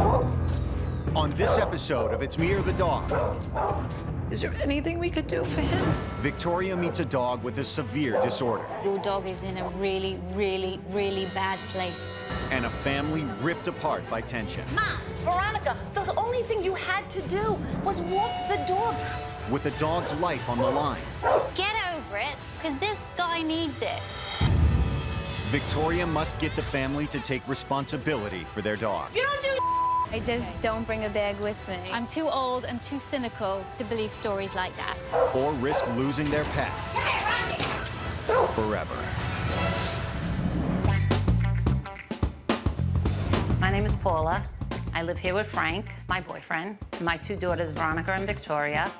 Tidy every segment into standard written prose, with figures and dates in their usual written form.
On this episode of It's Me or the Dog, is there anything we could do for him? Victoria meets a dog with a severe disorder. Your dog is in a really, really, really bad place. And a family ripped apart by tension. Mom, Veronica, the only thing you had to do was walk the dog. With the dog's life on the line. Get over it, because this guy needs it. Victoria must get the family to take responsibility for their dog. You don't do I just don't bring a bag with me. I'm too old and too cynical to believe stories like that. Or risk losing their pet forever. My name is Paula. I live here with Frank, my boyfriend, my two daughters, Veronica and Victoria,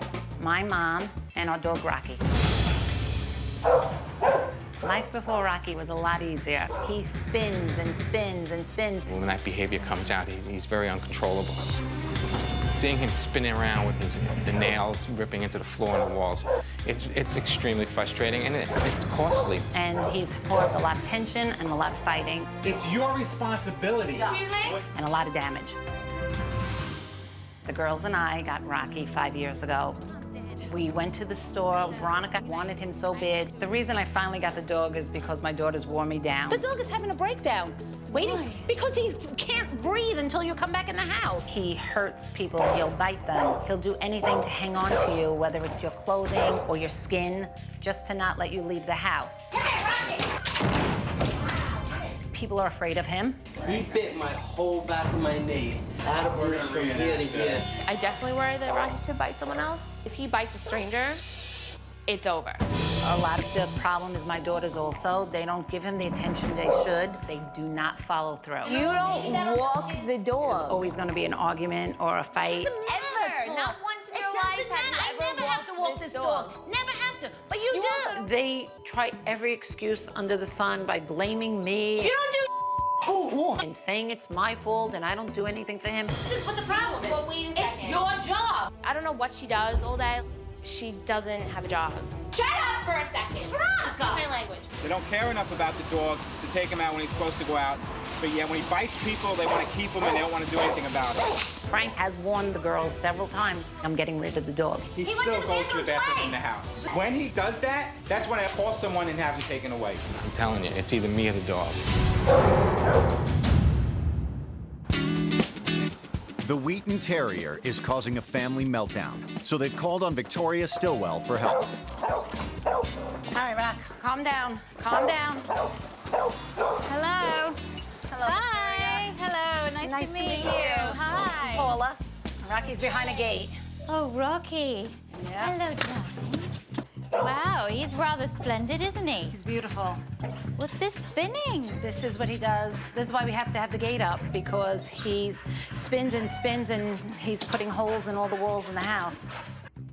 my mom, and our dog, Rocky. Life before Rocky was a lot easier. He spins and spins and spins. When that behavior comes out, he's very uncontrollable. Seeing him spinning around with the nails ripping into the floor and the walls, it's extremely frustrating, and it's costly. And he's caused a lot of tension and a lot of fighting. It's your responsibility. And a lot of damage. The girls and I got Rocky 5 years ago. We went to the store. Veronica wanted him so bad. The reason I finally got the dog is because my daughters wore me down. The dog is having a breakdown. Waiting because he can't breathe until you come back in the house. He hurts people, he'll bite them. He'll do anything to hang on to you, whether it's your clothing or your skin, just to not let you leave the house. People are afraid of him. He bit my whole back of my knee. I had a bruise from here to here. I definitely worry that Rocky could bite someone else. If he bites a stranger, it's over. A lot of the problem is my daughters also. They don't give him the attention they should. They do not follow through. You don't walk the There's dog. always going to be an argument or a fight. Ever. Not once in your life have you I ever never have to walk this dog. Never have to, but you do. They try every excuse under the sun by blaming me. You don't do and saying it's my fault and I don't do anything for him. This is what the problem is. Well, wait a It's second. your job. I don't know what she does all day. She doesn't have a job. Shut up for a second. Veronica. My language. They don't care enough about the dog to take him out when he's supposed to go out. But yet, when he bites people, they want to keep him and they don't want to do anything about it. Frank has warned the girls several times, I'm getting rid of the dog. He went still to the goes to the bathroom in the twice. house. When he does that, that's when I call someone and have him taken away. I'm telling you, it's either me or the dog. The Wheaton Terrier is causing a family meltdown, so they've called on Victoria Stilwell for help. All right, Rock, calm down, calm down. Hello. Hi. Hello. Nice to meet you. Hi. Paula, Rocky's behind a gate. Oh, Rocky. Yeah. Hello, darling. Wow, he's rather splendid, isn't he? He's beautiful. What's this spinning? This is what he does. This is why we have to have the gate up, because he spins and spins and he's putting holes in all the walls in the house.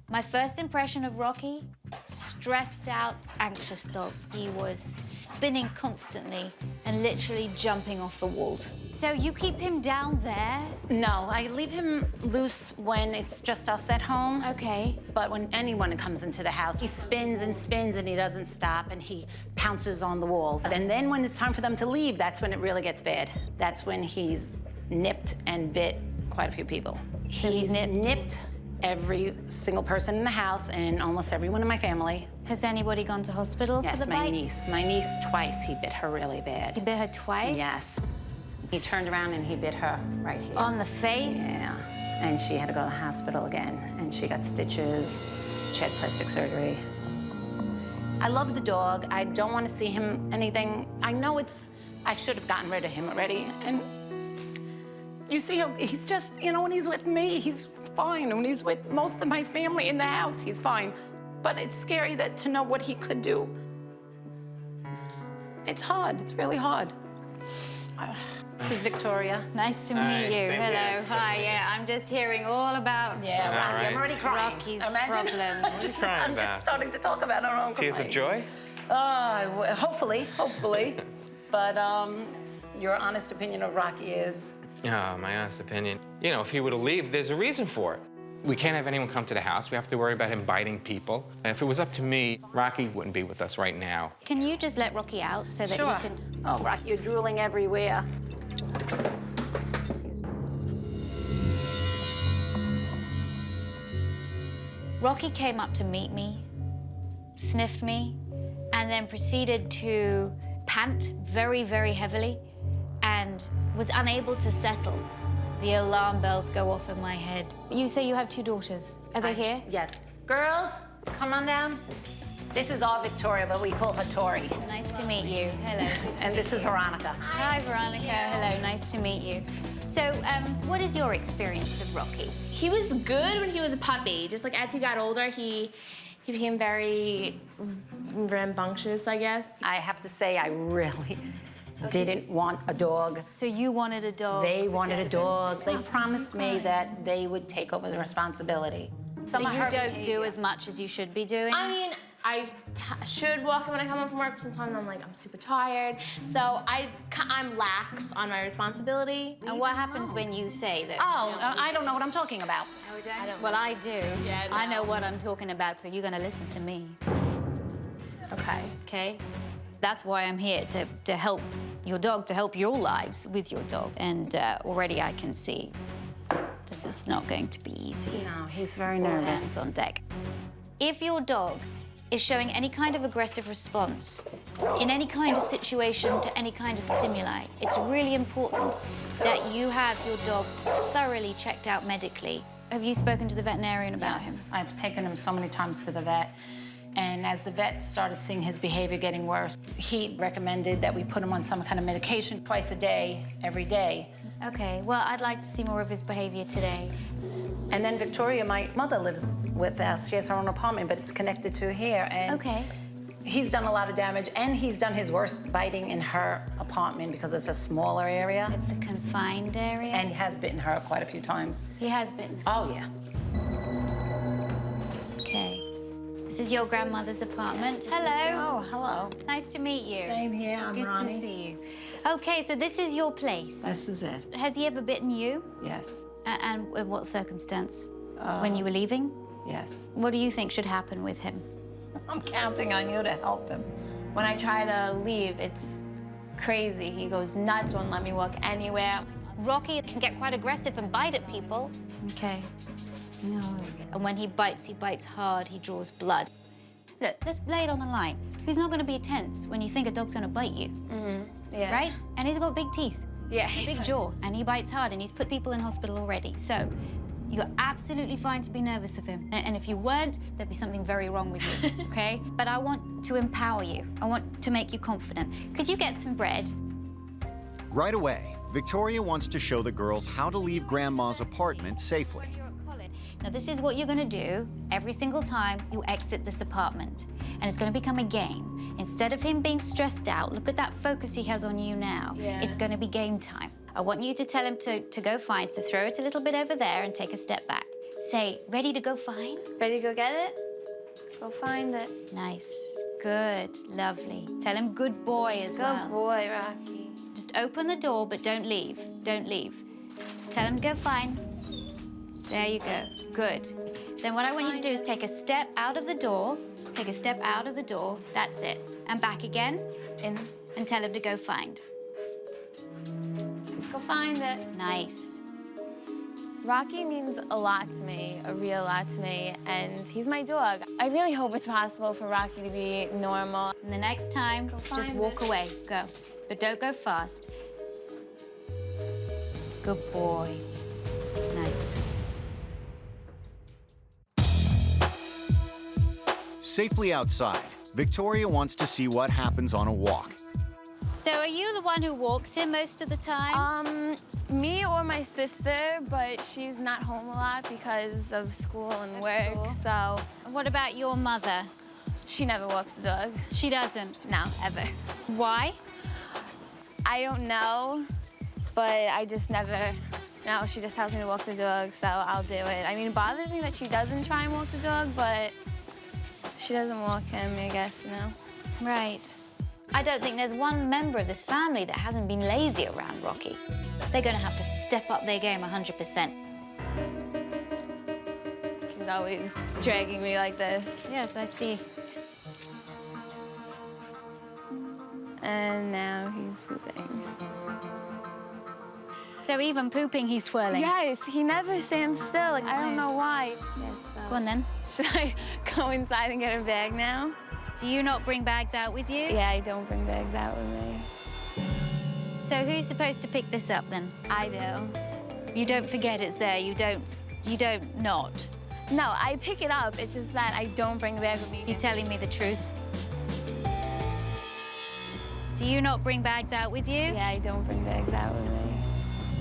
My first impression of Rocky, stressed out, anxious dog. He was spinning constantly and literally jumping off the walls. So you keep him down there? No, I leave him loose when it's just us at home. Okay. But when anyone comes into the house, he spins and spins and he doesn't stop and he pounces on the walls. And then when it's time for them to leave, that's when it really gets bad. That's when he's nipped and bit quite a few people. So he's nipped every single person in the house and almost everyone in my family. Has anybody gone to hospital Yes, for the my bites? niece. My niece twice, he bit her really He bad. bit her twice? Yes. He turned around and he bit her right here. On the face? Yeah. And she had to go to the hospital again. And she got stitches. She had plastic surgery. I love the dog. I don't want to see him anything. I know I should have gotten rid of him already. And you see how he's just, when he's with me, he's fine. When he's with most of my family in the house, he's fine. But it's scary to know what he could do. It's hard. It's really hard. This is Victoria. Nice to meet you. same Hello. here. Hi. Yeah, I'm just hearing all about Yeah, Rocky. right. I'm already crying. Rocky's Imagine. problem. I'm just starting to talk about it. I'm Tears of crying. joy? Hopefully. But your honest opinion of Rocky is? My honest opinion. If he were to leave, there's a reason for it. We can't have anyone come to the house. We have to worry about him biting people. And if it was up to me, Rocky wouldn't be with us right now. Can you just let Rocky out so that Sure. he can... Oh, Rocky, you're drooling everywhere. Rocky came up to meet me, sniffed me, and then proceeded to pant very, very heavily and was unable to settle. The alarm bells go off in my head. You say you have 2 daughters. Are they here? Yes. Girls, come on down. This is our Victoria, but we call her Tori. Nice to meet you. Hello. And this is Veronica. Hi, Veronica. Hello, nice to meet you. So, what is your experience of Rocky? He was good when he was a puppy. Just like as he got older, he became very rambunctious, I guess. I have to say, I really didn't want a dog. So you wanted a dog? They wanted a dog. They promised me that they would take over the responsibility. So you don't do as much as you should be doing? I mean, I should walk him when I come home from work. Sometimes I'm like, I'm super tired. So I'm lax on my responsibility. And what happens when you say that? Oh, I don't know what I'm talking about. Well, I do. Yeah, I know what I'm talking about, so you're gonna listen to me. Okay. Okay? That's why I'm here, to help your dog, to help your lives with your dog. And already I can see this is not going to be easy. No, he's very nervous. Hands on deck. If your dog is showing any kind of aggressive response in any kind of situation to any kind of stimuli, it's really important that you have your dog thoroughly checked out medically. Have you spoken to the veterinarian about him? I've taken him so many times to the vet. And as the vet started seeing his behavior getting worse, he recommended that we put him on some kind of medication twice a day, every day. Okay, well, I'd like to see more of his behavior today. And then Victoria, my mother, lives with us. She has her own apartment, but it's connected to here. And Okay. he's done a lot of damage, and he's done his worst biting in her apartment because it's a smaller area. It's a confined area? And he has bitten her quite a few times. He has been? Oh, yeah. Okay. This is your grandmother's apartment. Hello. Oh, hello. Nice to meet you. Same here, I'm Good Ronnie. to see you. Okay, so this is your place. This is it. Has he ever bitten you? Yes. And in what circumstance? When you were leaving? Yes. What do you think should happen with him? I'm counting on you to help him. When I try to leave, it's crazy. He goes nuts, won't let me walk anywhere. Rocky can get quite aggressive and bite at people. Okay. No. And when he bites hard, he draws blood. Look, let's lay it on the line. Who's not going to be tense when you think a dog's going to bite you? Yeah. Right? And he's got big teeth. Yeah. A big jaw, and he bites hard, and he's put people in hospital already. So you're absolutely fine to be nervous of him. And if you weren't, there'd be something very wrong with you, okay? But I want to empower you. I want to make you confident. Could you get some bread? Right away, Victoria wants to show the girls how to leave Grandma's apartment safely. Now, this is what you're gonna do every single time you exit this apartment. And it's gonna become a game. Instead of him being stressed out, look at that focus he has on you now. Yeah. It's gonna be game time. I want you to tell him to go find, so throw it a little bit over there and take a step back. Say, ready to go find? Ready to go get it? Go find it. Nice, good, lovely. Tell him good boy as well. Good boy, Rocky. Just open the door, but don't leave, don't leave. Tell him to go find. There you go, good. Then what I want you to do is take a step out of the door, take a step out of the door, that's it. And back again, In. and tell him to go find. Go find it. Nice. Rocky means a lot to me, a real lot to me, and he's my dog. I really hope it's possible for Rocky to be normal. And the next time, just find walk it. away, go. But don't go fast. Good boy. Nice. Safely outside, Victoria wants to see what happens on a walk. So are you the one who walks him most of the time? Me or my sister, but she's not home a lot because of school and work, school. so What about your mother? she never walks the dog. She doesn't. No, ever. Why? I don't know, but I just never, no, she just tells me to walk the dog, so I'll do it. I mean, it bothers me that she doesn't try and walk the dog, but she doesn't walk him, I guess, no. Right. I don't think there's one member of this family that hasn't been lazy around Rocky. They're gonna have to step up their game 100%. She's always dragging me like this. Yes, I see. And now he's pooping. So even pooping, he's twirling? Yes, he never stands still. Like, I don't know why. Yes, Go on then. Should I go inside and get a bag now? Do you not bring bags out with you? Yeah, I don't bring bags out with me. So who's supposed to pick this up then? I do. You don't forget it's there. You don't not. No, I pick it up. It's just that I don't bring the bag with me. You telling me the truth? Do you not bring bags out with you? Yeah, I don't bring bags out with me.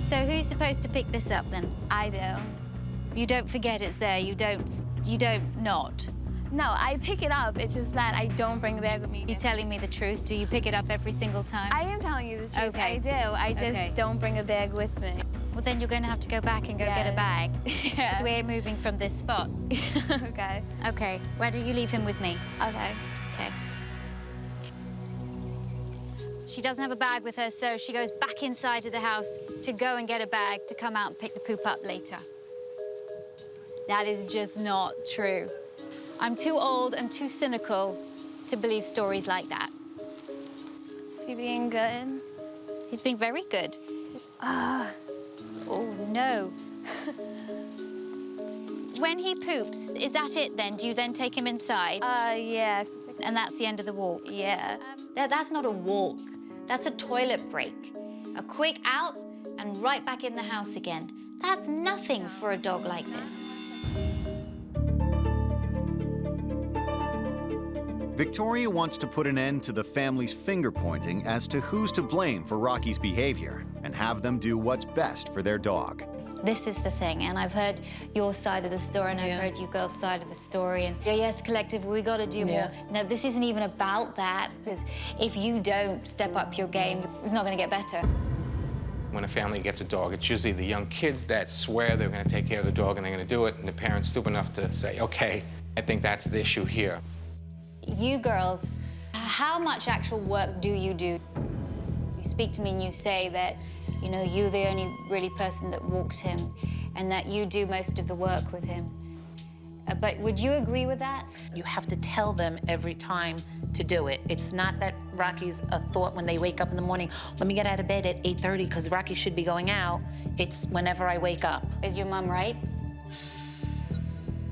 So who's supposed to pick this up then? I do. You don't forget it's there. You don't not. No, I pick it up. It's just that I don't bring the bag with me. You telling me the truth? Do you pick it up every single time? I am telling you the truth. Okay. I do. I just Okay. don't bring a bag with me. Well, then you're going to have to go back and go get a bag. Yeah. Because we're moving from this spot. Okay. Okay. Where do you leave him with me? Okay. Okay. She doesn't have a bag with her, so she goes back inside of the house to go and get a bag to come out and pick the poop up later. That is just not true. I'm too old and too cynical to believe stories like that. Is he being good? He's being very good. Oh, no. When he poops, is that it then? Do you then take him inside? Yeah. And that's the end of the walk? Yeah. That's not a walk. That's a toilet break. A quick out and right back in the house again. That's nothing for a dog like this. Victoria wants to put an end to the family's finger-pointing as to who's to blame for Rocky's behavior and have them do what's best for their dog. This is the thing, and I've heard your side of the story, and I've heard you girls' side of the story, and yes, collective, we got to do more. No, this isn't even about that, because if you don't step up your game, it's not going to get better. When a family gets a dog, it's usually the young kids that swear they're going to take care of the dog and they're going to do it, and the parents stupid enough to say, okay, I think that's the issue here. You girls, how much actual work do? You speak to me and you say that, you know, you're the only really person that walks him and that you do most of the work with him. But would you agree with that? You have to tell them every time to do it. It's not that Rocky's a thought when they wake up in the morning, let me get out of bed at 8:30 because Rocky should be going out. It's whenever I wake up. Is your mum right?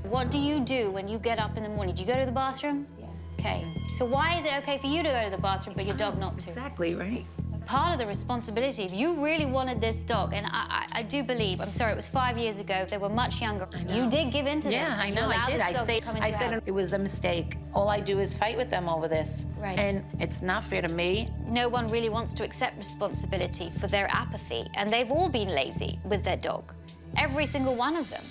What do you do when you get up in the morning? Do you go to the bathroom? Yeah. Okay. So why is it okay for you to go to the bathroom but your dog not to? Exactly, right? Part of the responsibility, if you really wanted this dog, and I do believe, I'm sorry, it was 5 years ago, they were much younger. You did give in to them. Yeah, I You know, I allowed did. this dog to come into I your said house. it was a mistake. All I do is fight with them over this. Right. And it's not fair to me. No one really wants to accept responsibility for their apathy, and they've all been lazy with their dog. Every single one of them.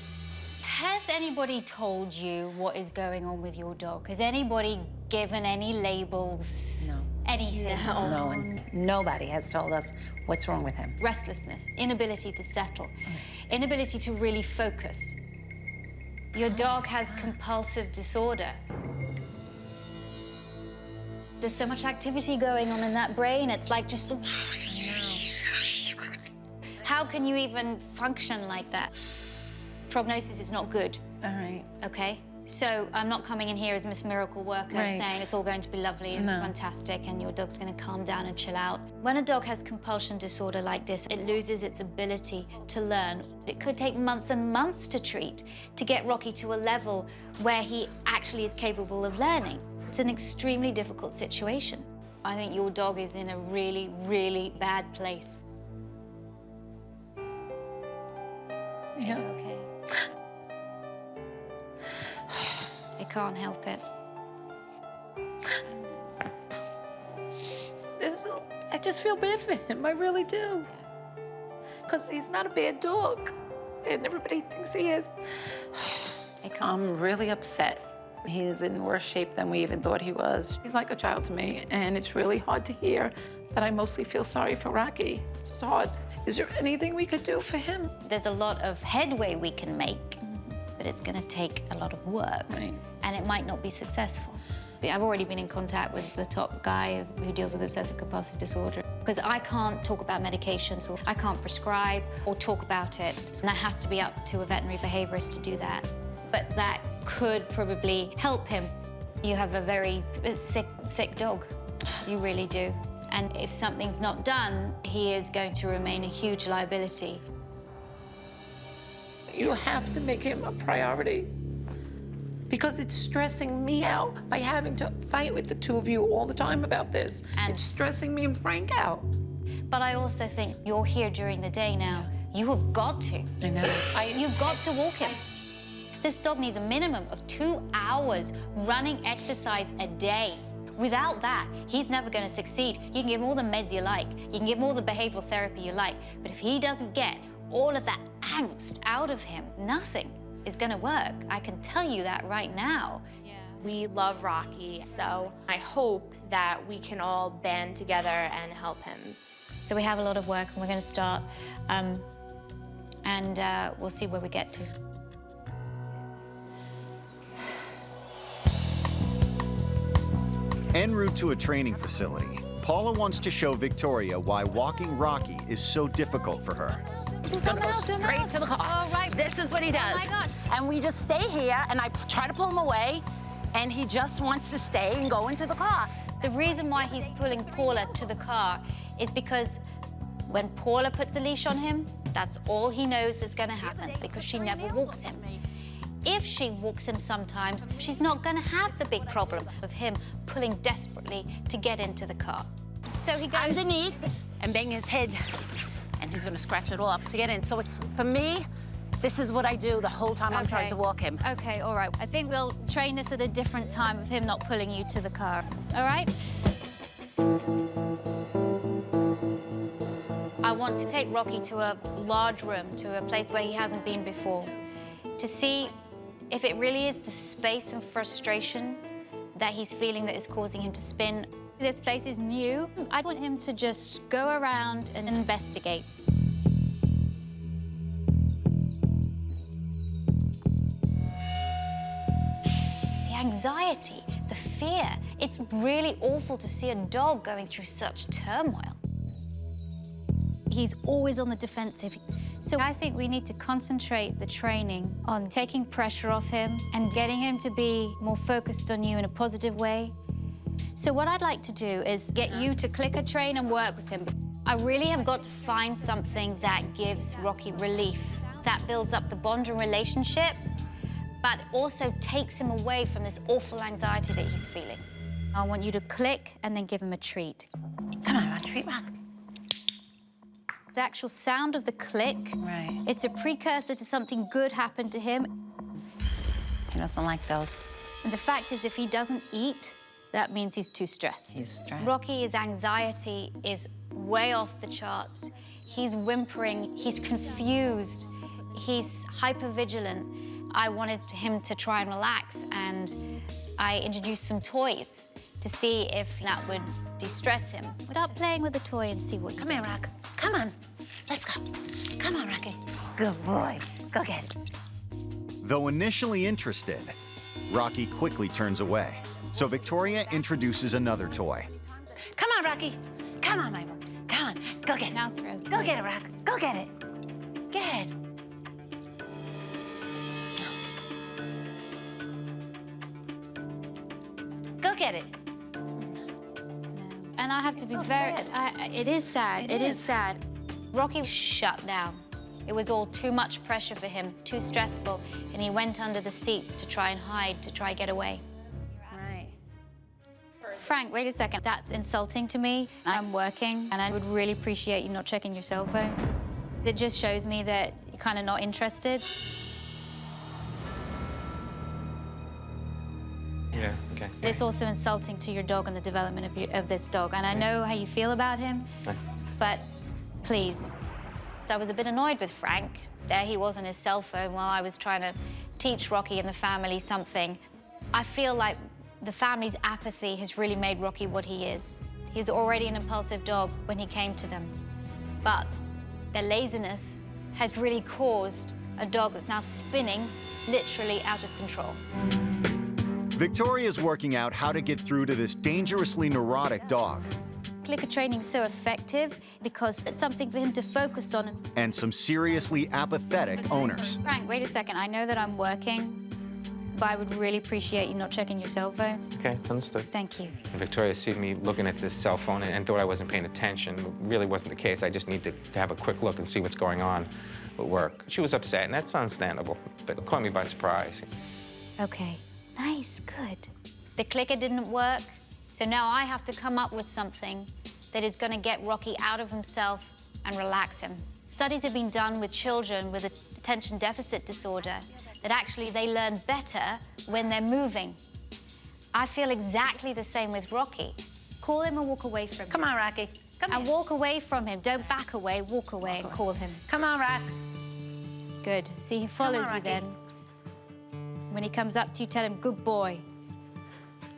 Has anybody told you what is going on with your dog? Has anybody given any labels? No. Anything? No, and nobody has told us what's wrong with him. Restlessness, inability to settle, inability to really focus. Your dog has compulsive disorder. There's so much activity going on in that brain, it's like just... How can you even function like that? Prognosis is not good. All right. Okay? So I'm not coming in here as Miss Miracle Worker saying it's all going to be lovely and fantastic and your dog's going to calm down and chill out. When a dog has compulsion disorder like this, it loses its ability to learn. It could take months and months to treat to get Rocky to a level where he actually is capable of learning. It's an extremely difficult situation. I think your dog is in a really, really bad place. Yeah. Okay. I can't help it. I just feel bad for him, I really do. Because he's not a bad dog, and everybody thinks he is. I'm really upset. He's in worse shape than we even thought he was. He's like a child to me, and it's really hard to hear, but I mostly feel sorry for Rocky. It's hard. Is there anything we could do for him? There's a lot of headway we can make, but it's going to take a lot of work, and it might not be successful. I've already been in contact with the top guy who deals with obsessive-compulsive disorder, because I can't talk about medications, or I can't prescribe or talk about it, and that has to be up to a veterinary behaviorist to do that. But that could probably help him. You have a very sick dog. You really do. And if something's not done, he is going to remain a huge liability. You have to make him a priority because it's stressing me out by having to fight with the two of you all the time about this. And it's stressing me and Frank out. But I also think you're here during the day now. You have got to. I know. You've got to walk him. This dog needs a minimum of 2 hours running exercise a day. Without that, he's never going to succeed. You can give him all the meds you like. You can give him all the behavioral therapy you like. But if he doesn't get all of that angst out of him, nothing is going to work. I can tell you that right now. We love Rocky, so I hope that we can all band together and help him. So we have a lot of work, and we're going to start, and we'll see where we get to. En route to a training facility, Paula wants to show Victoria why walking Rocky is so difficult for her. He's gonna go straight to the car. Oh, right. This is what he does. Oh, my gosh. And we just stay here, and I try to pull him away, and he just wants to stay and go into the car. The reason why he's pulling Paula to the car is because when Paula puts a leash on him, that's all he knows is going to happen because she never walks him. If she walks him sometimes, she's not going to have the big problem of him pulling desperately to get into the car. So he goes underneath and bang his head, and he's going to scratch it all up to get in. So it's, for me, this is what I do the whole time I'm trying to walk him. Okay, all right. I think we'll train this at a different time of him not pulling you to the car. All right? I want to take Rocky to a large room, to a place where he hasn't been before, to see if it really is the space and frustration that he's feeling that is causing him to spin. This place is new. I want him to just go around and investigate. The anxiety, the fear, it's really awful to see a dog going through such turmoil. He's always on the defensive. So I think we need to concentrate the training on taking pressure off him and getting him to be more focused on you in a positive way. So what I'd like to do is get you to clicker train and work with him. I really have got to find something that gives Rocky relief, that builds up the bond and relationship, but also takes him away from this awful anxiety that he's feeling. I want you to click and then give him a treat. Come on, treat Rock. The actual sound of the click, right, it's a precursor to something good happened to him. He doesn't like those. And the fact is, if he doesn't eat, that means he's too stressed. He's stressed. Rocky's anxiety is way off the charts. He's whimpering, he's confused, he's hypervigilant. I wanted him to try and relax, and I introduced some toys to see if that would de-stress him. Start playing with a toy and see what... Come here, Rock. Come on. Let's go. Come on, Rocky. Good boy. Go get it. Though initially interested, Rocky quickly turns away. So Victoria introduces another toy. Come on, Rocky. Come on, my boy. Come on. Go get it. Now throw. Go get it, Rock. Go get it. Good. Go get it. And I have to be So very... sad. It is sad. It is sad. Rocky shut down. It was all too much pressure for him, too stressful, and he went under the seats to try and hide, to try and get away. Right. Frank, wait a second. That's insulting to me. I'm working, and I would really appreciate you not checking your cell phone. It just shows me that you're kind of not interested. Yeah, okay. It's also insulting to your dog and the development of this dog, and I know how you feel about him, but please. I was a bit annoyed with Frank. There he was on his cell phone while I was trying to teach Rocky and the family something. I feel like the family's apathy has really made Rocky what he is. He was already an impulsive dog when he came to them, but their laziness has really caused a dog that's now spinning literally out of control. Victoria's working out how to get through to this dangerously neurotic dog. Clicker training's so effective because it's something for him to focus on. And some seriously apathetic owners. Frank, wait a second. I know that I'm working, but I would really appreciate you not checking your cell phone. Okay, it's understood. Thank you. Victoria see me looking at this cell phone and thought I wasn't paying attention. It really wasn't the case. I just need to have a quick look and see what's going on with work. She was upset, and that's understandable, but it caught me by surprise. Okay, nice, good. The clicker didn't work, so now I have to come up with something that is gonna get Rocky out of himself and relax him. Studies have been done with children with attention deficit disorder that actually they learn better when they're moving. I feel exactly the same with Rocky. Call him and walk away from him. Come on, Rocky. Come And here. walk away from him. Don't back away, walk away and call him. Come on, Rock. Good. See, he follows you Rocky. then. When he comes up to you, tell him, good boy.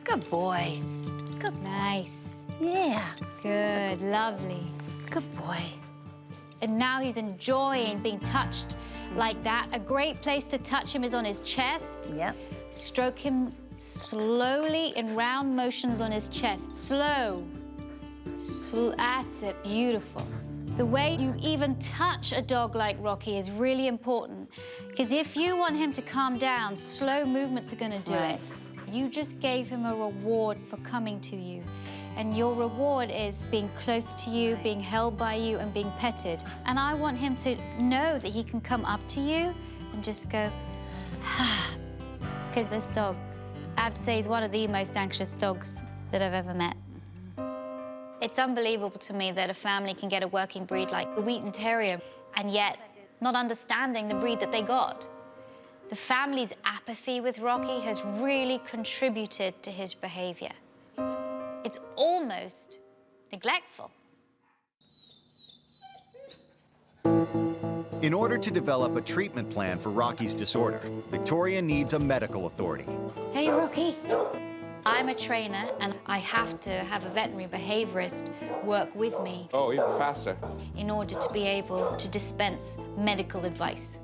Good boy. Good. Nice. Yeah. Good, lovely. Good boy. And now he's enjoying being touched like that. A great place to touch him is on his chest. Yep. Stroke him slowly in round motions on his chest. Slow. That's it, beautiful. The way you even touch a dog like Rocky is really important, because if you want him to calm down, slow movements are gonna do it. You just gave him a reward for coming to you. And your reward is being close to you, being held by you, and being petted. And I want him to know that he can come up to you and just go, because this dog, I have to say, is one of the most anxious dogs that I've ever met. It's unbelievable to me that a family can get a working breed like the Wheaten Terrier and yet not understanding the breed that they got. The family's apathy with Rocky has really contributed to his behavior. It's almost neglectful. In order to develop a treatment plan for Rocky's disorder, Victoria needs a medical authority. Hey, Rocky. I'm a trainer, and I have to have a veterinary behaviorist work with me Oh, even faster. in order to be able to dispense medical advice.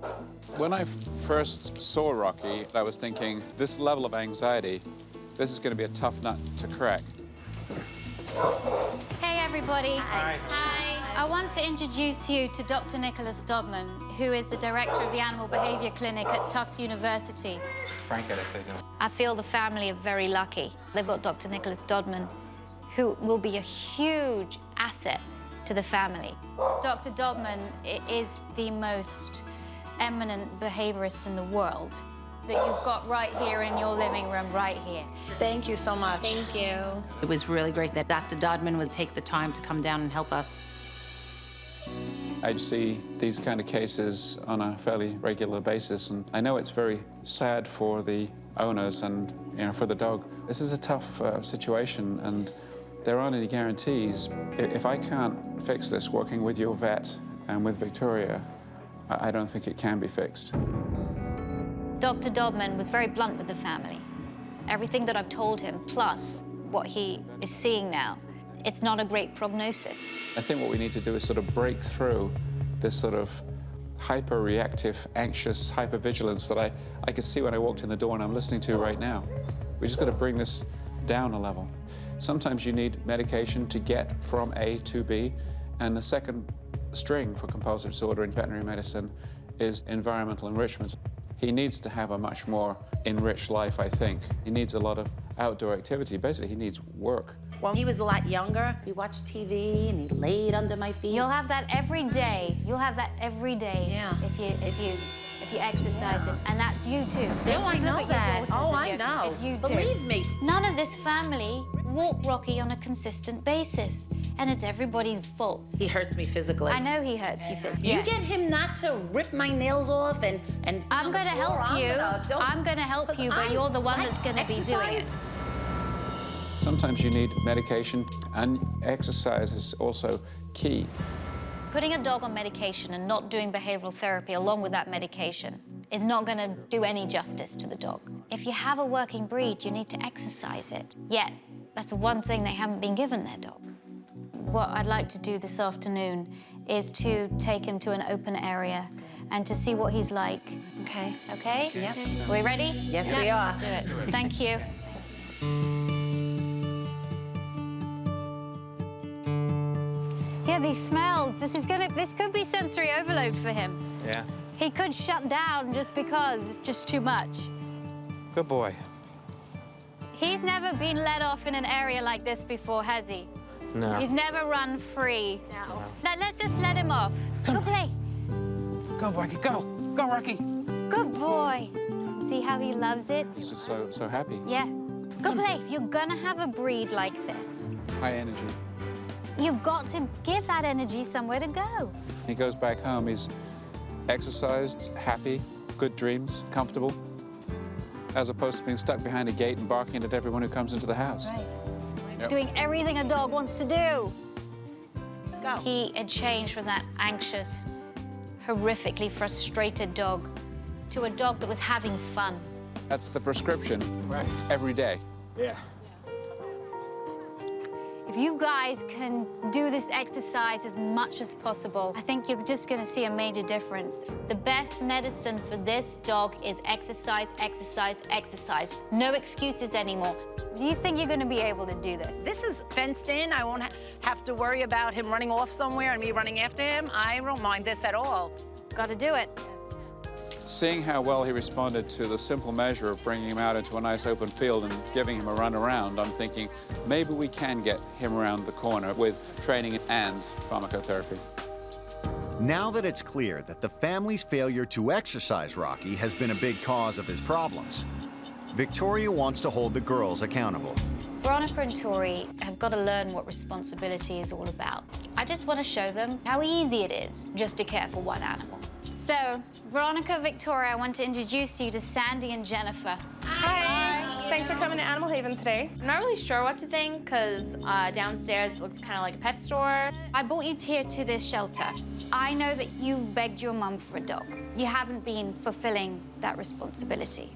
When I first saw Rocky, I was thinking, this level of anxiety, this is going to be a tough nut to crack. Hey, everybody. Hi. Hi. I want to introduce you to Dr. Nicholas Dodman, who is the director of the Animal Behavior Clinic at Tufts University. Frank, I say no. I feel the family are very lucky. They've got Dr. Nicholas Dodman, who will be a huge asset to the family. Dr. Dodman is the most eminent behaviorist in the world that you've got right here in your living room, right here. Thank you so much. Thank you. It was really great that Dr. Dodman would take the time to come down and help us. I see these kind of cases on a fairly regular basis, and I know it's very sad for the owners and, for the dog. This is a tough situation, and there aren't any guarantees. If I can't fix this working with your vet and with Victoria, I don't think it can be fixed. Dr. Dodman was very blunt with the family. Everything that I've told him, plus what he is seeing now, it's not a great prognosis. I think what we need to do is sort of break through this sort of hyper-reactive, anxious hypervigilance that I could see when I walked in the door and I'm listening to right now. We just got to bring this down a level. Sometimes you need medication to get from A to B, and the second string for compulsive disorder in veterinary medicine is environmental enrichment. He needs to have a much more enriched life, I think. He needs a lot of outdoor activity. Basically, he needs work. When he was a lot younger, we watched TV and he laid under my feet. You'll have that every day. You'll have that every day. Yeah. If you exercise him, and that's you too. Don't No, I just know look at that. your daughters. Oh, and I your- know. It's you too. Believe me. None of this family walk Rocky on a consistent basis, and it's everybody's fault. He hurts me physically. I know he hurts you physically. You get him not to rip my nails off and I'm going to help you. I'm going to help you, but you're the one that's going to be doing it. Sometimes you need medication, and exercise is also key. Putting a dog on medication and not doing behavioral therapy along with that medication is not going to do any justice to the dog. If you have a working breed, you need to exercise it. Yet, that's the one thing they haven't been given their dog. What I'd like to do this afternoon is to take him to an open area and to see what he's like. Okay. Okay? Yep. Are we ready? Yes, we are. Do it. Thank you. Yeah, these smells, this could be sensory overload for him. Yeah. He could shut down just because it's just too much. Good boy. He's never been let off in an area like this before, has he? No. He's never run free. No. Just let him off. Go play. Go, Rocky, go. Go, Rocky. Good boy. See how he loves it? He's just so happy. Yeah. Go play. If you're gonna have a breed like this, High energy. you've got to give that energy somewhere to go. He goes back home, he's exercised, happy, good dreams, comfortable, as opposed to being stuck behind a gate and barking at everyone who comes into the house. Right. He's Yep. doing everything a dog wants to do. Go. He had changed from that anxious, horrifically frustrated dog to a dog that was having fun. That's the prescription. Right. Every day. Yeah. If you guys can do this exercise as much as possible, I think you're just gonna see a major difference. The best medicine for this dog is exercise, exercise, exercise. No excuses anymore. Do you think you're gonna be able to do this? This is fenced in. I won't have to worry about him running off somewhere and me running after him. I don't mind this at all. Gotta do it. Seeing how well he responded to the simple measure of bringing him out into a nice open field and giving him a run around, I'm thinking maybe we can get him around the corner with training and pharmacotherapy. Now that it's clear that the family's failure to exercise Rocky has been a big cause of his problems, Victoria wants to hold the girls accountable. Veronica and Tori have got to learn what responsibility is all about. I just want to show them how easy it is just to care for one animal. So, Veronica, Victoria, I want to introduce you to Sandy and Jennifer. Hi. Thanks for coming to Animal Haven today. I'm not really sure what to think because downstairs it looks kind of like a pet store. I brought you here to this shelter. I know that you begged your mum for a dog. You haven't been fulfilling that responsibility.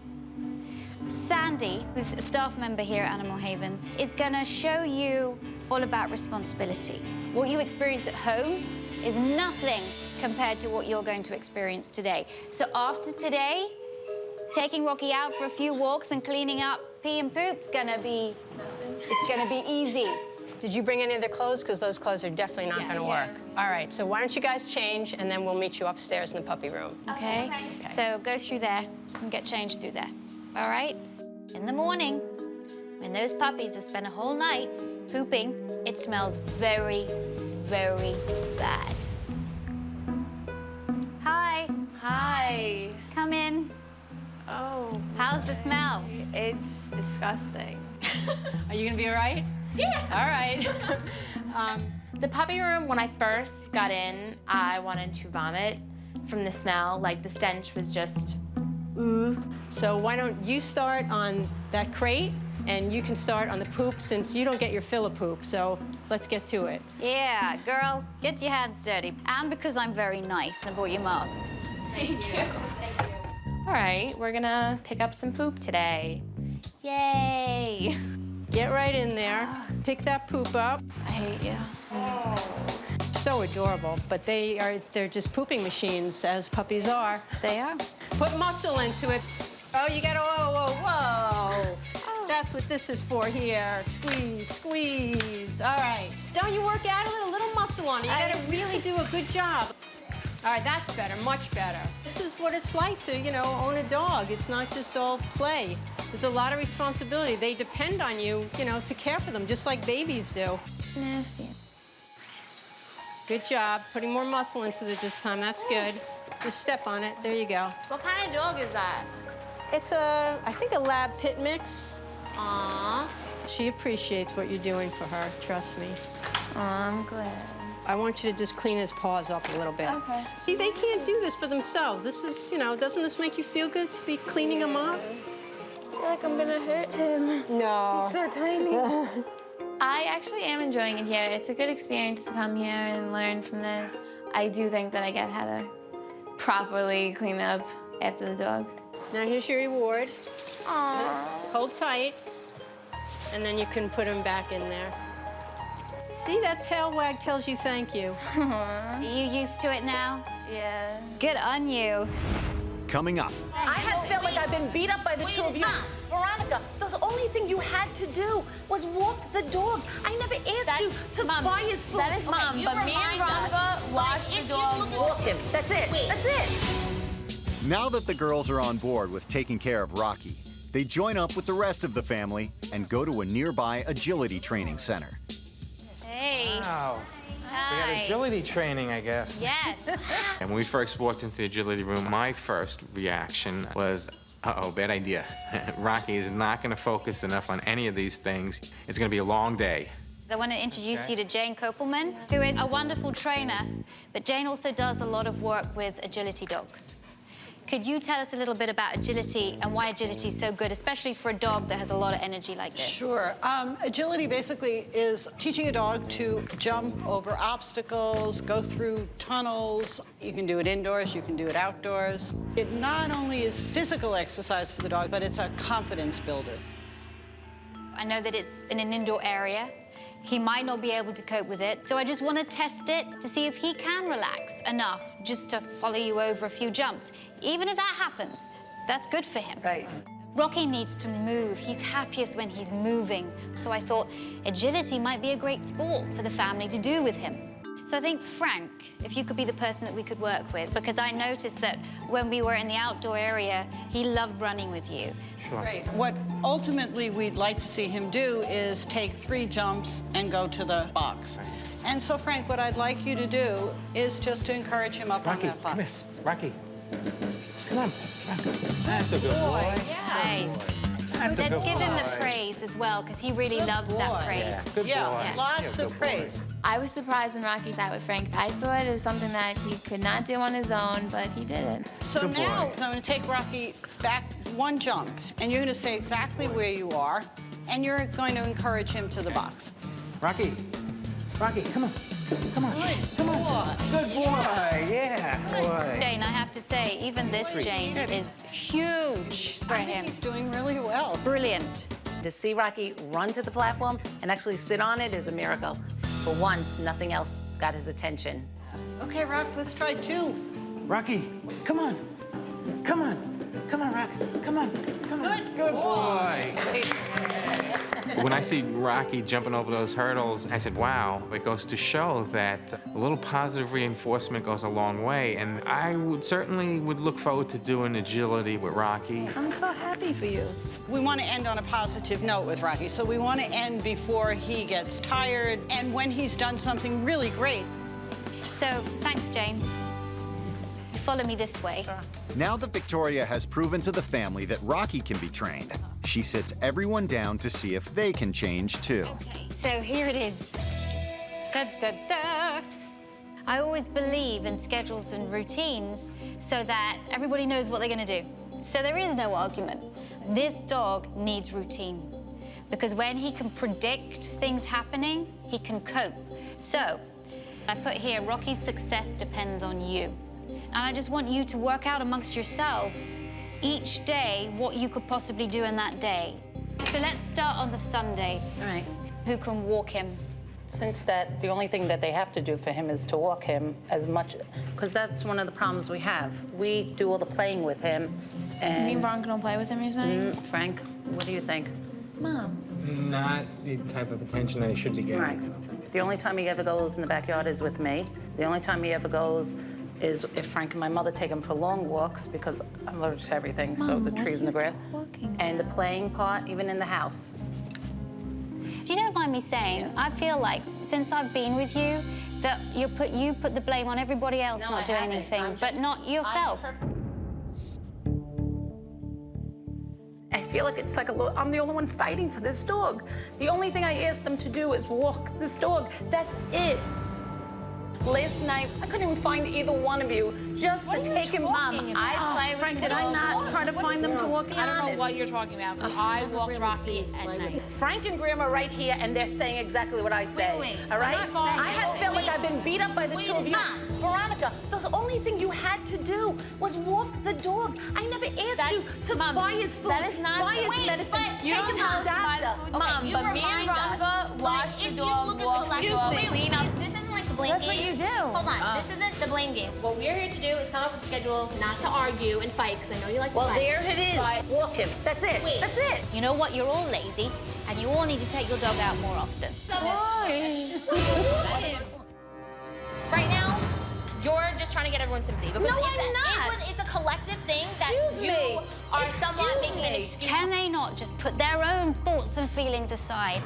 Sandy, who's a staff member here at Animal Haven, is gonna show you all about responsibility. What you experience at home is nothing compared to what you're going to experience today. So after today, taking Rocky out for a few walks and cleaning up pee and poop's gonna be, it's gonna be easy. Did you bring any of the clothes? Because those clothes are definitely not gonna work. All right, so why don't you guys change and then we'll meet you upstairs in the puppy room. Okay? So go through there and get changed through there. All right? In the morning, when those puppies have spent a whole night pooping, it smells very, very bad. Hi. Hi. Come in. Oh. How's the smell? It's disgusting. Are you gonna be all right? Yeah. All right. The puppy room, when I first got in, I wanted to vomit from the smell. Like, the stench was just, ooh. So why don't you start on that crate and you can start on the poop since you don't get your fill of poop, so let's get to it. Yeah, girl, get your hands dirty. And because I'm very nice and I bought you masks. Thank you. Thank you. All right, we're gonna pick up some poop today. Yay. Get right in there, pick that poop up. I hate you. So adorable, but they're just pooping machines, as puppies are. They are. Put muscle into it. Oh, you gotta, whoa, whoa, whoa. That's what this is for here. Squeeze, squeeze. All right. Don't you work out a little muscle on it. You gotta really do a good job. All right, that's better, much better. This is what it's like to, you know, own a dog. It's not just all play. There's a lot of responsibility. They depend on you, you know, to care for them, just like babies do. Nasty. Good job. Putting more muscle into it this time. That's good. Just step on it. There you go. What kind of dog is that? It's I think a lab pit mix. Aw. She appreciates what you're doing for her, trust me. Aw, I'm glad. I want you to just clean his paws up a little bit. Okay. See, they can't do this for themselves. This is, you know, doesn't this make you feel good to be cleaning him up? I feel like I'm gonna hurt him. No. He's so tiny. I actually am enjoying it here. It's a good experience to come here and learn from this. I do think that I get how to properly clean up after the dog. Now here's your reward. Aww. Hold tight, and then you can put him back in there. See, that tail wag tells you thank you. Are you used to it now? Yeah. Good on you. Coming up. I have felt like I've been beat up by the two of you. Veronica, the only thing you had to do was walk the dog. I never asked you to buy his food. That is Mom, but me and Veronica washed the dog. Walk him. That's it. That's it. Now that the girls are on board with taking care of Rocky, they join up with the rest of the family and go to a nearby agility training center. Hey. Wow. We had agility training, I guess. Yes. And when we first walked into the agility room, my first reaction was, uh-oh, bad idea. Rocky is not going to focus enough on any of these things. It's going to be a long day. I want to introduce you to Jane Kopelman, who is a wonderful trainer, but Jane also does a lot of work with agility dogs. Could you tell us a little bit about agility and why agility is so good, especially for a dog that has a lot of energy like this? Sure. Agility basically is teaching a dog to jump over obstacles, go through tunnels. You can do it indoors, you can do it outdoors. It not only is physical exercise for the dog, but it's a confidence builder. I know that it's in an indoor area. He might not be able to cope with it, so I just want to test it to see if he can relax enough just to follow you over a few jumps. Even if that happens, that's good for him. Right. Rocky needs to move. He's happiest when he's moving. So I thought agility might be a great sport for the family to do with him. So I think, Frank, if you could be the person that we could work with, because I noticed that when we were in the outdoor area, he loved running with you. Sure. Great. What ultimately we'd like to see him do is take 3 jumps and go to the box. And so, Frank, what I'd like you to do is just to encourage him up on that box. Come here. Rocky, come on. That's a good boy. Nice. That's a Let's good give him boy. the praise as well, because he really loves that praise. Good Yeah, boy. lots Yeah, of good praise. I was surprised when Rocky sat with Frank. I thought it was something that he could not do on his own, but he did it. So Good boy. now I'm going to take Rocky back 1 jump, and you're going to stay exactly where you are, and you're going to encourage him to the box. Rocky, come on. Come on. Come on. Good boy. Yeah, boy. Jane, I have to say, even this Jane is huge for I think him. he's doing really well. Brilliant. To see Rocky run to the platform and actually sit on it is a miracle. For once, nothing else got his attention. Okay, Rock, let's try 2. Rocky, come on. Come on. Come on, Rocky. Come on. Come on. Good boy. When I see Rocky jumping over those hurdles, I said, wow, it goes to show that a little positive reinforcement goes a long way. And I would certainly look forward to doing agility with Rocky. I'm so happy for you. We want to end on a positive note with Rocky, so we want to end before he gets tired and when he's done something really great. So, thanks, Jane. Follow me this way. Now that Victoria has proven to the family that Rocky can be trained, she sits everyone down to see if they can change too. Okay, so here it is. Da, da, da. I always believe in schedules and routines so that everybody knows what they're going to do. So there is no argument. This dog needs routine because when he can predict things happening, he can cope. So I put here, Rocky's success depends on you. And I just want you to work out amongst yourselves each day what you could possibly do in that day. So let's start on the Sunday. All right. Who can walk him? Since that, the only thing that they have to do for him is to walk him as much, because that's one of the problems we have. We do all the playing with him, and... You mean Veronica don't play with him, you're saying? Frank, what do you think? Mom. Not the type of attention that he should be getting. Right. The only time he ever goes in the backyard is with me. The only time he ever goes is if Frank and my mother take him for long walks, because I'm allergic to everything, so the trees and the grass. And the playing part, even in the house. Do you don't mind me saying, I feel like since I've been with you, that you put the blame on everybody else No, not I doing haven't. anything, but not yourself. I feel like it's like I'm the only one fighting for this dog. The only thing I asked them to do is walk this dog. That's it. Last night, I couldn't even find either one of you just to take him. Mom, I play with Frank, did I not try to find them to walk? I don't know what you're talking about. I walked Rocky at night. Frank and Graham are right here, and they're saying exactly what I say. Wait. All right? I'm not I feel like I've been beat up by the two of you. Veronica, the only thing you had to do was walk the dog. I never asked you to buy his food, That is not buy his medicine, You take don't him tell to us to buy the doctor. food, Mom. But me and Veronica wash the dog, walk the dog, clean up. This isn't like the blame That's game. what you do. Hold on. This isn't the blame game. What we're here to do is come up with a schedule, not to argue and fight, because I know you like to Well, fight. there it is. But Walk him. That's it. Wait. That's it. You know what? You're all lazy, and you all need to take your dog out more often. right now, you're just trying to get everyone's sympathy. Because No, I'm not. It's a collective thing that Excuse you me. are somewhat making an excuse. Can they not just put their own thoughts and feelings aside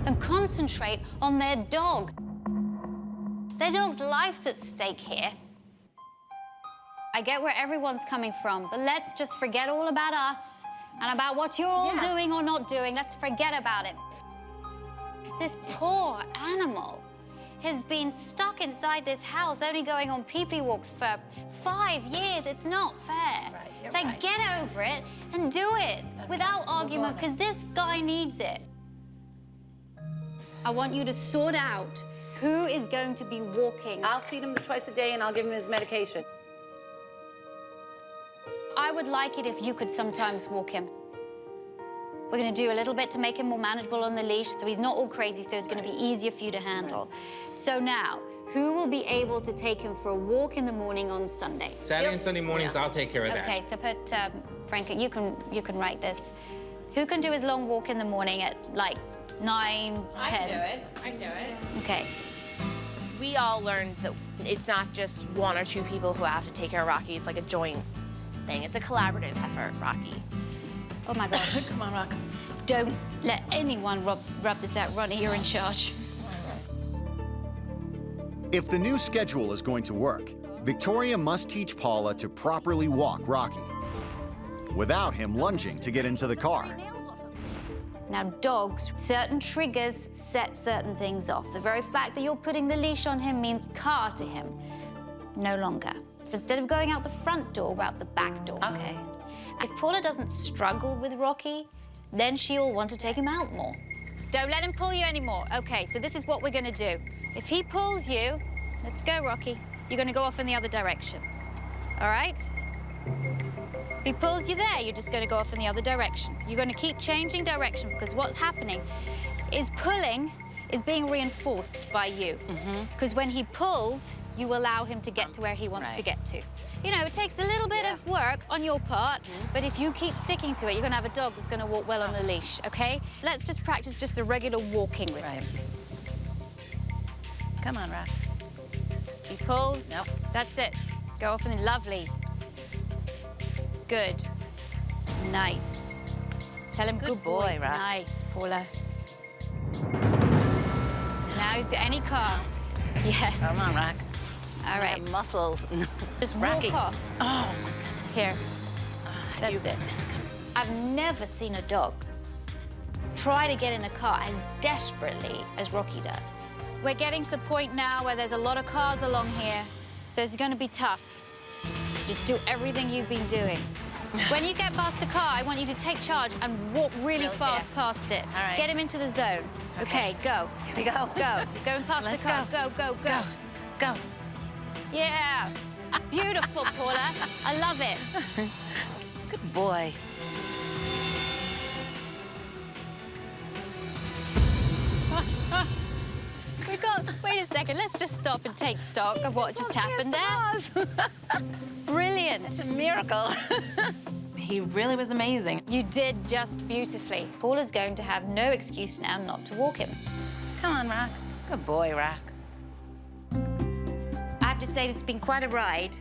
and concentrate on their dog? Their dog's life's at stake here. I get where everyone's coming from, but let's just forget all about us and about what you're all doing or not doing. Let's forget about it. This poor animal has been stuck inside this house, only going on pee-pee walks for 5 years. It's not fair. So get over it and do it without argument, because this guy needs it. I want you to sort out who is going to be walking. I'll feed him twice a day and I'll give him his medication. I would like it if you could sometimes walk him. We're gonna do a little bit to make him more manageable on the leash, so he's not all crazy, so it's gonna be easier for you to handle. So now, who will be able to take him for a walk in the morning on Sunday? Saturday and Sunday mornings, I'll take care of that. Okay, so put, Frank, you can write this. Who can do his long walk in the morning at like 9, 10? I can do it. I can do it. Okay. We all learned that it's not just 1 or 2 people who have to take care of Rocky. It's like a joint thing. It's a collaborative effort, Rocky. Oh my gosh. Come on, Rock. Don't let anyone rub this out. Ronnie, you're in charge. If the new schedule is going to work, Victoria must teach Paula to properly walk Rocky without him lunging to get into the car. Now, dogs, certain triggers set certain things off. The very fact that you're putting the leash on him means car to him. No longer. Instead of going out the front door, go out the back door. Okay. If Paula doesn't struggle with Rocky, then she'll want to take him out more. Don't let him pull you anymore. Okay, so this is what we're gonna do. If he pulls you, let's go, Rocky. You're gonna go off in the other direction. All right? If he pulls you there, you're just gonna go off in the other direction. You're gonna keep changing direction, because what's happening is pulling is being reinforced by you. Because when he pulls, you allow him to get to where he wants to get to. You know, it takes a little bit of work on your part, but if you keep sticking to it, you're gonna have a dog that's gonna walk well on the leash, okay? Let's just practice just a regular walking with him. Come on, Rock. He pulls. Nope. That's it. Go off and lovely. Good. Nice. Tell him good boy, Rock. Nice, Paula. Now is there any car? Yes. Come on, Rock. All right. Muscles. Just Rocky. walk off. Oh, my goodness. Here. That's it. I've never seen a dog try to get in a car as desperately as Rocky does. We're getting to the point now where there's a lot of cars along here, so it's going to be tough. Just do everything you've been doing. When you get past a car, I want you to take charge and walk really fast past it. All right. Get him into the zone. Okay, go. Here we go. Go. You're going past Let's the car. go. Go, go, go. Go. Yeah. Beautiful, Paula. I love it. Good boy. Wait a second, let's just stop and take stock of what just happened there. Brilliant. It's a miracle. He really was amazing. You did just beautifully. Paula's going to have no excuse now not to walk him. Come on, Rock. Good boy, Rock. I have to say, this has been quite a ride.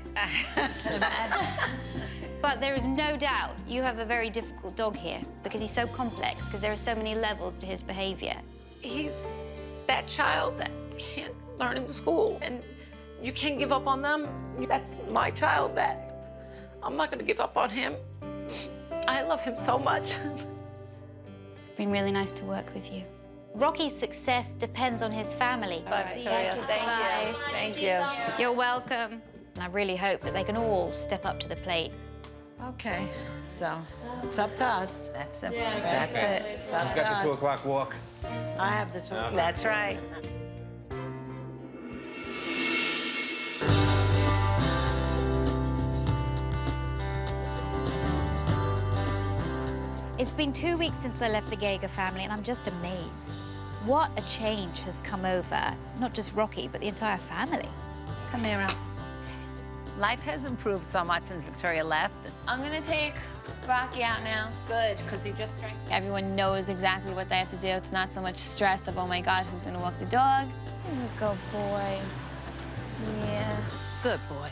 But there is no doubt you have a very difficult dog here, because he's so complex, because there are so many levels to his behavior. He's that child that can't learn in the school, and you can't give up on them. That's my child that I'm not gonna give up on him. I love him so much. It's been really nice to work with you. Rocky's success depends on his family. Bye, Victoria. Thank you. Thank you. You're welcome. And I really hope that they can all step up to the plate. Okay, so it's up to us. That's it. Yeah, That's it. It's up He's to got the 2 us. o'clock walk. I have the 2. That's right. It's been 2 weeks since I left the Geiger family, and I'm just amazed. What a change has come over, not just Rocky, but the entire family. Come here, Rock. Life has improved so much since Victoria left. I'm gonna take Rocky out now. Good, because he just drank. Everyone knows exactly what they have to do. It's not so much stress of, oh my God, who's gonna walk the dog? He's a good boy. Yeah. Good boy.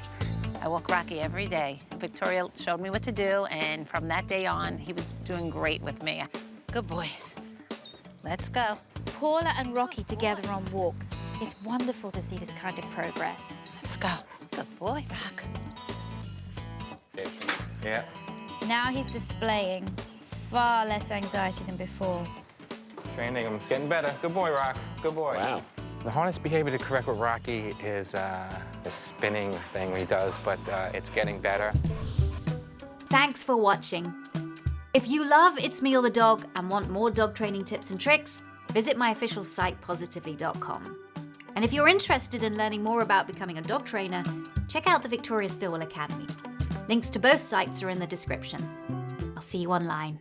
I walk Rocky every day. Victoria showed me what to do, and from that day on, he was doing great with me. Good boy. Let's go. Paula and Rocky together on walks. It's wonderful to see this kind of progress. Let's go. Good boy, Rock. Yeah. Now he's displaying far less anxiety than before. Training him. It's getting better. Good boy, Rock. Good boy. Wow. The hardest behavior to correct with Rocky is the spinning thing he does, but it's getting better. Thanks for watching. If you love It's Me or the Dog and want more dog training tips and tricks, visit my official site, positively.com. And if you're interested in learning more about becoming a dog trainer, check out the Victoria Stilwell Academy. Links to both sites are in the description. I'll see you online.